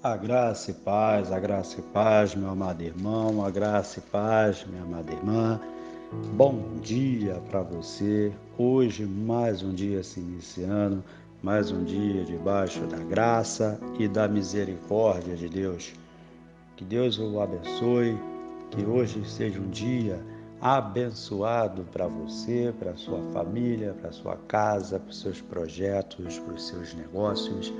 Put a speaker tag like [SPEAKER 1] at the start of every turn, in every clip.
[SPEAKER 1] A graça e paz, meu amado irmão, a graça e paz, minha amada irmã. Bom dia para você. Hoje, mais um dia se iniciando, mais um dia debaixo da graça e da misericórdia de Deus. Que Deus o abençoe, que hoje seja um dia abençoado para você, para sua família, para sua casa, para os seus projetos, para os seus negócios.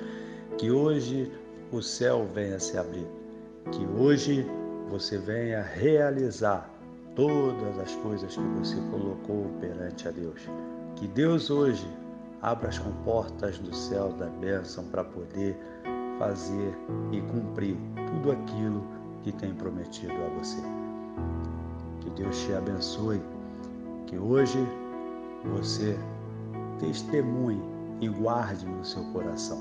[SPEAKER 1] Que hoje o céu venha se abrir, que hoje você venha realizar todas as coisas que você colocou perante a Deus. Que Deus hoje abra as comportas do céu da bênção para poder fazer e cumprir tudo aquilo que tem prometido a você. Que Deus te abençoe, que hoje você testemunhe e guarde no seu coração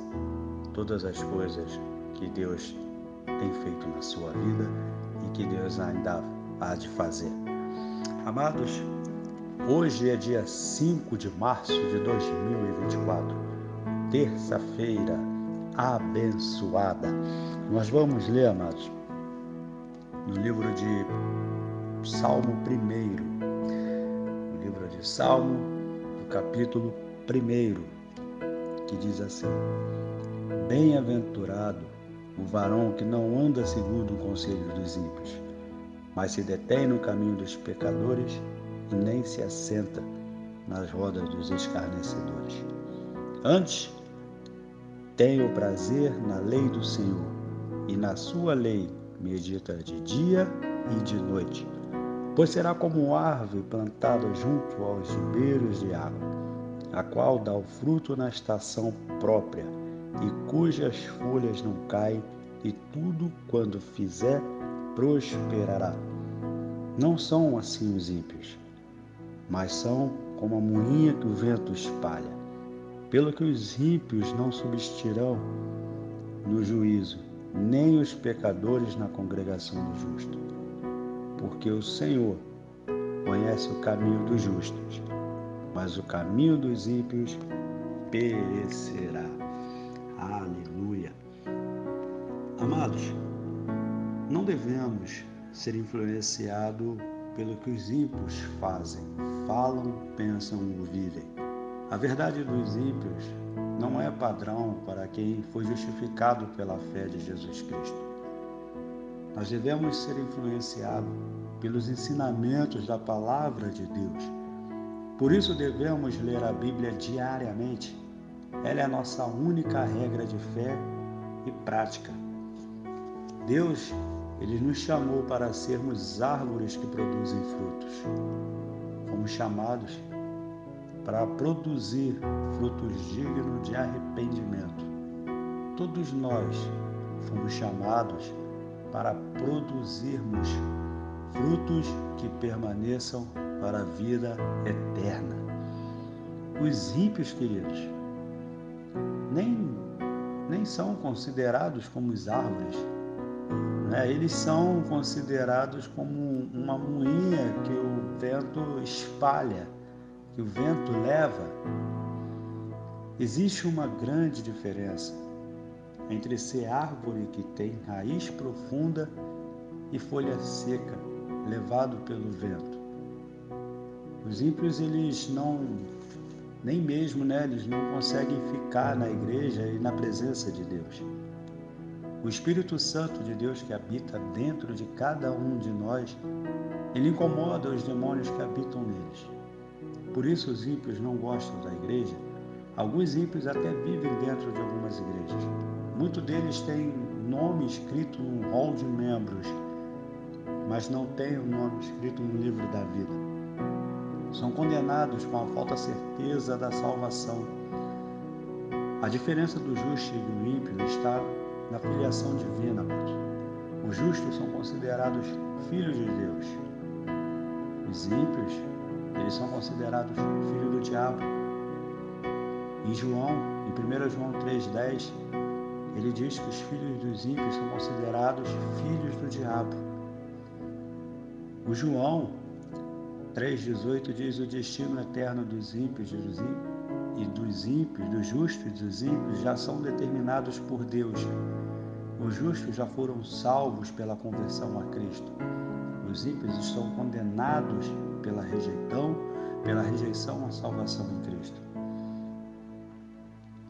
[SPEAKER 1] todas as coisas que Deus tem feito na sua vida e que Deus ainda há de fazer. Amados, hoje é dia 5 de março de 2024, terça-feira abençoada. Nós vamos ler, amados, no livro de Salmo 1, no livro de Salmo, no capítulo 1, que diz assim: Bem-aventurado o varão que não anda segundo o conselho dos ímpios, mas se detém no caminho dos pecadores e nem se assenta nas rodas dos escarnecedores. Antes, tem o prazer na lei do Senhor, e na sua lei medita de dia e de noite. Pois será como árvore plantada junto aos ribeiros de água, a qual dá o fruto na estação própria, e cujas folhas não caem, e tudo quando fizer prosperará. Não são assim os ímpios, mas são como a moinha que o vento espalha. Pelo que os ímpios não subsistirão no juízo, nem os pecadores na congregação dos justos. Porque o Senhor conhece o caminho dos justos, mas o caminho dos ímpios perecerá. Aleluia. Amados, não devemos ser influenciados pelo que os ímpios fazem, falam, pensam ou vivem. A verdade dos ímpios não é padrão para quem foi justificado pela fé de Jesus Cristo. Nós devemos ser influenciados pelos ensinamentos da palavra de Deus. Por isso devemos ler a Bíblia diariamente. Ela é a nossa única regra de fé e prática. Deus, Ele nos chamou para sermos árvores que produzem frutos. Fomos chamados para produzir frutos dignos de arrependimento. Todos nós fomos chamados para produzirmos frutos que permaneçam para a vida eterna. Os ímpios, queridos, nem são considerados como as árvores, né? Eles são considerados como uma moinha que o vento espalha, que o vento leva. Existe uma grande diferença entre ser árvore que tem raiz profunda e folha seca, levado pelo vento. Os ímpios, eles nem mesmo, eles não conseguem ficar na igreja e na presença de Deus. O Espírito Santo de Deus que habita dentro de cada um de nós, ele incomoda os demônios que habitam neles. Por isso os ímpios não gostam da igreja. Alguns ímpios até vivem dentro de algumas igrejas. Muitos deles têm nome escrito num rol de membros, mas não têm o nome escrito no livro da vida. São condenados com a falta de certeza da salvação. A diferença do justo e do ímpio está na filiação divina, amados. Os justos são considerados filhos de Deus. Os ímpios, eles são considerados filhos do diabo. Em 1 João 3,10, ele diz que os filhos dos ímpios são considerados filhos do diabo. O João 3,18 diz: o destino eterno dos ímpios e dos ímpios, dos justos e dos ímpios, já são determinados por Deus. Os justos já foram salvos pela conversão a Cristo. Os ímpios estão condenados pela rejeição à salvação em Cristo.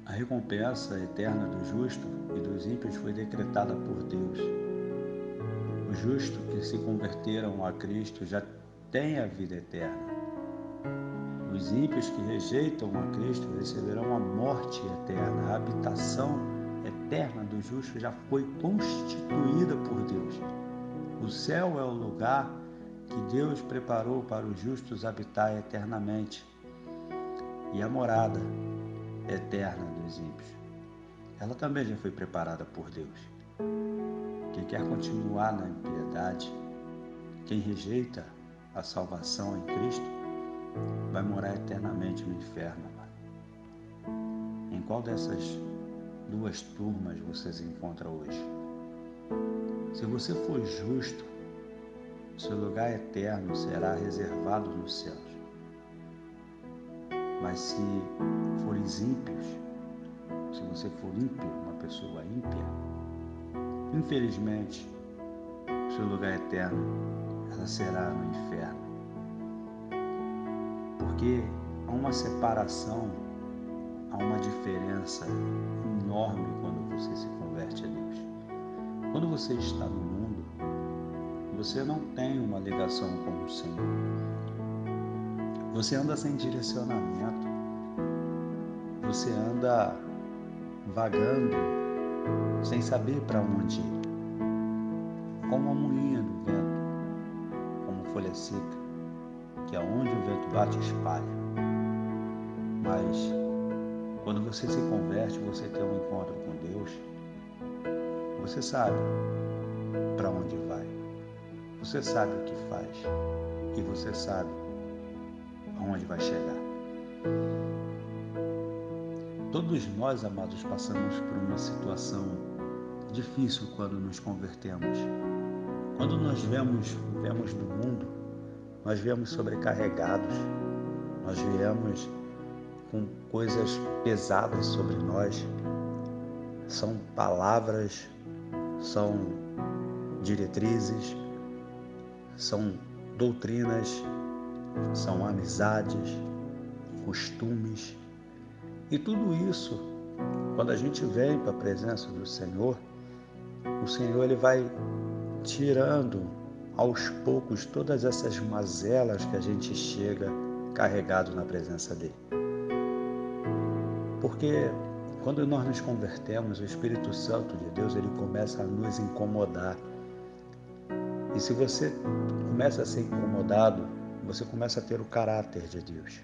[SPEAKER 1] A recompensa eterna do justo e dos ímpios foi decretada por Deus. Os justos que se converteram a Cristo já têm a vida eterna. Os ímpios que rejeitam a Cristo receberão a morte eterna. A habitação eterna do justo já foi constituída por Deus. O céu é o lugar que Deus preparou para os justos habitar eternamente. E a morada eterna dos ímpios, ela também já foi preparada por Deus. Quem quer continuar na impiedade, quem rejeita a salvação em Cristo, vai morar eternamente no inferno. Em qual dessas duas turmas você se encontra hoje? Se você for justo, seu lugar eterno será reservado nos céus. Mas se fores ímpios, se você for ímpio, uma pessoa ímpia, infelizmente, seu lugar eterno, ela será no inferno. Porque há uma separação, há uma diferença enorme quando você se converte a Deus. Quando você está no mundo, você não tem uma ligação com o Senhor. Você anda sem direcionamento. Você anda vagando, sem saber para onde ir. Como uma moinha do vento, como folha seca, que aonde o vento bate espalha. Mas quando você se converte, você tem um encontro com Deus, você sabe para onde vai. Você sabe o que faz. E você sabe aonde vai chegar. Todos nós, amados, passamos por uma situação difícil quando nos convertemos. Quando nós vemos no mundo, nós viemos sobrecarregados, nós viemos com coisas pesadas sobre nós. São palavras, são diretrizes, são doutrinas, são amizades, costumes. E tudo isso, quando a gente vem para a presença do Senhor, o Senhor ele vai tirando aos poucos todas essas mazelas que a gente chega carregado na presença dele. Porque quando nós nos convertemos, o Espírito Santo de Deus ele começa a nos incomodar. E se você começa a ser incomodado, você começa a ter o caráter de Deus.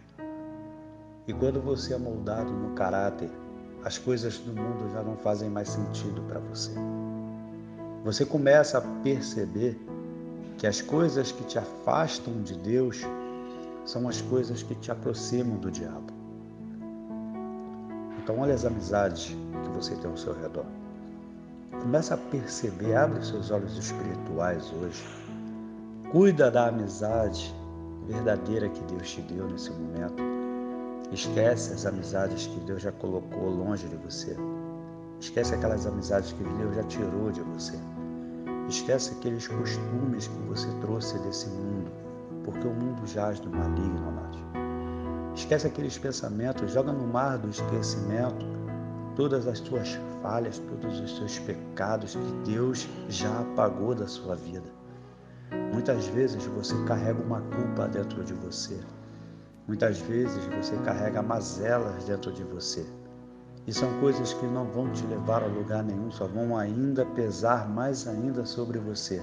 [SPEAKER 1] E quando você é moldado no caráter, as coisas do mundo já não fazem mais sentido para você. Você começa a perceber que as coisas que te afastam de Deus são as coisas que te aproximam do diabo. Então olha as amizades que você tem ao seu redor. Começa a perceber, abre seus olhos espirituais hoje. Cuida da amizade verdadeira que Deus te deu nesse momento. Esquece as amizades que Deus já colocou longe de você. Esquece aquelas amizades que Deus já tirou de você. Esquece aqueles costumes que você trouxe desse mundo, porque o mundo jaz do maligno, amados. Esquece aqueles pensamentos, joga no mar do esquecimento todas as suas falhas, todos os seus pecados que Deus já apagou da sua vida. Muitas vezes você carrega uma culpa dentro de você. Muitas vezes você carrega mazelas dentro de você. E são coisas que não vão te levar a lugar nenhum, só vão ainda pesar mais ainda sobre você.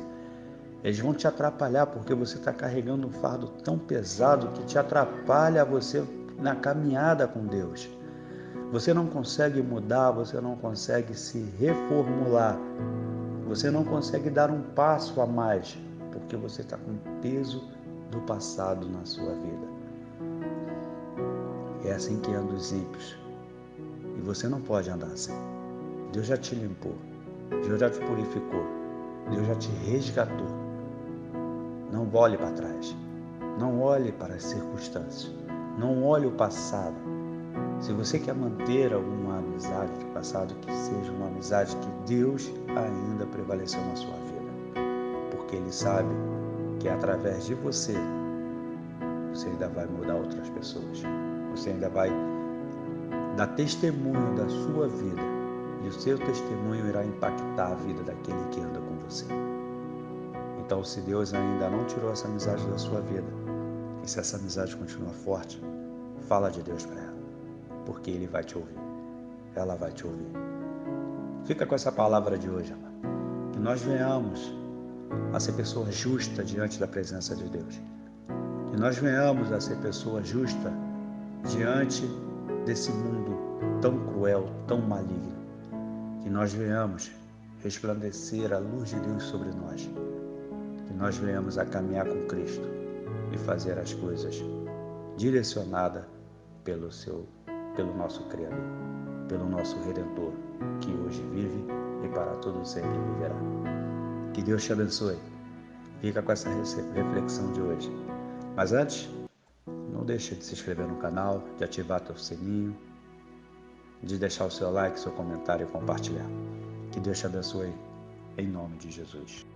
[SPEAKER 1] Eles vão te atrapalhar porque você está carregando um fardo tão pesado que te atrapalha você na caminhada com Deus. Você não consegue mudar, você não consegue se reformular, você não consegue dar um passo a mais, porque você está com o peso do passado na sua vida. É assim que andam os ímpios. E você não pode andar assim. Deus já te limpou, Deus já te purificou, Deus já te resgatou. Não olhe para trás, não olhe para as circunstâncias, não olhe o passado. Se você quer manter alguma amizade do passado, que seja uma amizade que Deus ainda prevaleceu na sua vida. Porque Ele sabe que através de você ainda vai mudar outras pessoas. Você ainda vai dar testemunho da sua vida. E o seu testemunho irá impactar a vida daquele que anda com você. Então, se Deus ainda não tirou essa amizade da sua vida, e se essa amizade continua forte, fala de Deus para ela, porque Ele vai te ouvir. Ela vai te ouvir. Fica com essa palavra de hoje, amado. Que nós venhamos a ser pessoas justas diante da presença de Deus. Que nós venhamos a ser pessoas justas diante desse mundo tão cruel, tão maligno. Que nós venhamos resplandecer a luz de Deus sobre nós. Que nós venhamos a caminhar com Cristo e fazer as coisas direcionadas pelo nosso Criador, pelo nosso Redentor, que hoje vive e para todo sempre viverá. Que Deus te abençoe. Fica com essa reflexão de hoje. Mas antes, não deixe de se inscrever no canal, de ativar teu sininho, de deixar o seu like, seu comentário e compartilhar. Que Deus te abençoe, em nome de Jesus.